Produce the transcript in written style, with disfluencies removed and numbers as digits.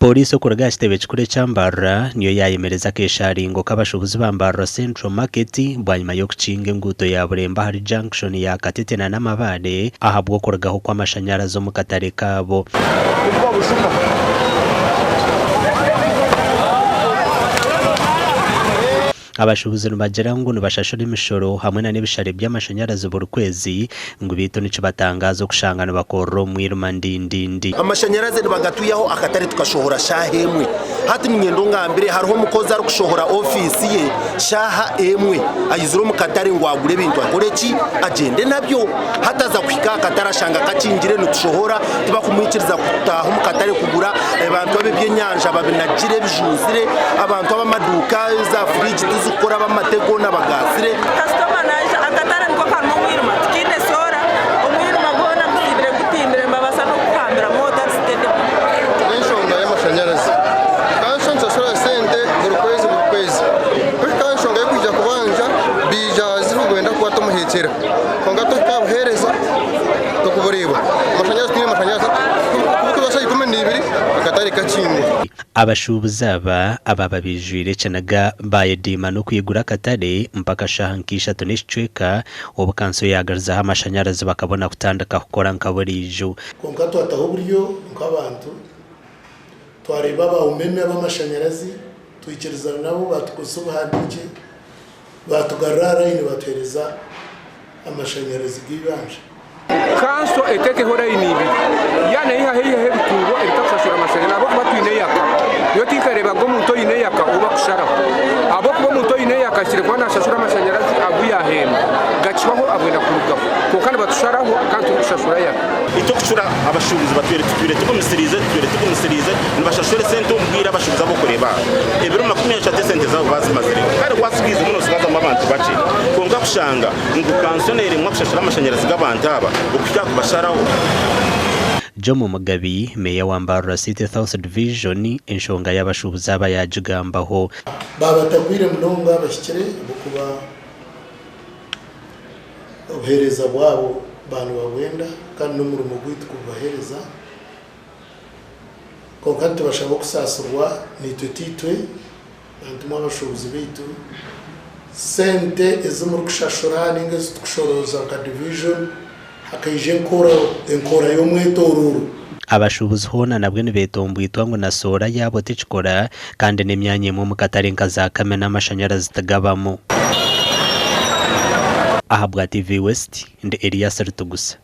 polisi okuraga kitebe kikuru ky'Ambarra niyo yayemereza kesharingo k'abashubuzi b'Ambarra Central Market bwanyuma y'okukinga enguuto ya Buremba hari junction ya Katete na Namabare ahabwo kuragaho kw'amashanyarazi mu katare kabo. Abashubuzi bagera ngo nibashashura imishoro hamwe na n'ibishare by'amashanyarazi buri kwezi ngo bito nico batangaza kushangana bakoro mwiruma ndindindi amashanyarazi bagatuyaho akatari tukashohora shahemwe hati mnyendo ngambire hariho mukozi ari kushohora ofisi ye shaha emwe ayizuro mukatare ngo agure bintu akoreki agende nabyo hataza kwika akatarashanga kacinjire nutushohora tuba kumwikiriza kutaho mukatare kugura abantu babyenyanja babinagire bijuzire abantu abamaduka za fridge zikora bamatego n'abagasire customer naje akatara niko kantu mwiruma tikine sora umwiruma gona musibire gutimbire mbabasa no kukambira motor stede n'inshonga y'amashanyarazi kanshonga sora sente buri kwezi kuri kanshonga yo kujya kubanja bija zirugenda kuba tumuhekera konga to kabuhereza to kubureba amashanyarazi kuko basa 12 akatari kachimwe abashubuzi aba babijwire cyanaga bayedima no kwigura katare mpaka shahankisha tonishweka obukanso yagarza amashanyarazi bakabona kutandaka gukora nkaburijo konka twataho buryo nk'abantu twareba bawumeme b'amashanyarazi tuyikirizana nabo batukusubuhandike batugarara ine batwereza amashanyarazi gibanje kanso eteke hora inibi yana iha hehe bitungo eritafashura amashanyarazi abo batwine yaka yo tikareba go muntu ine yaka uba kushara abo kuba muntu ine yaka kire kwana shashura amashanyarazi abuya hema gachibaho abwenda kuruga ko kandi batusharaho kandi tukushashura yaka ito kushura abashubuzi batwire tukumusirize nibashashure sente umbwira abashubuzi abo kureba ebero 20 sente zabo bazimazire kandi wasigize muno sigaza mu abantu bace konga kushanga ngo kansonere mwa kushashura amashanyarazi g'abantu aba ukujya kubasharaho Jomo Mugabi meya wa Ambarra City South Division enshonga y'abashubuzi abayajigambaho babatagwire munonga bashyikire bukuba ohereza bwabo bantu bagwenda kandi no mu rumo gwitu kubahereza konka tubashaka kusasurwa nitwe titwe antuma abashubuzi bitu sente ezumuru kushashura ninge zitukushoroza ka division akaije enkora y'umwetoruru abashubuzi hona nabwe nibetombwitwa ngo nasora yabo tikikora kandi n'imyanya mu mukatare nkaza kamena amashanyarazi tagabamo ahabwa TV West ndi Elias Rutugusa.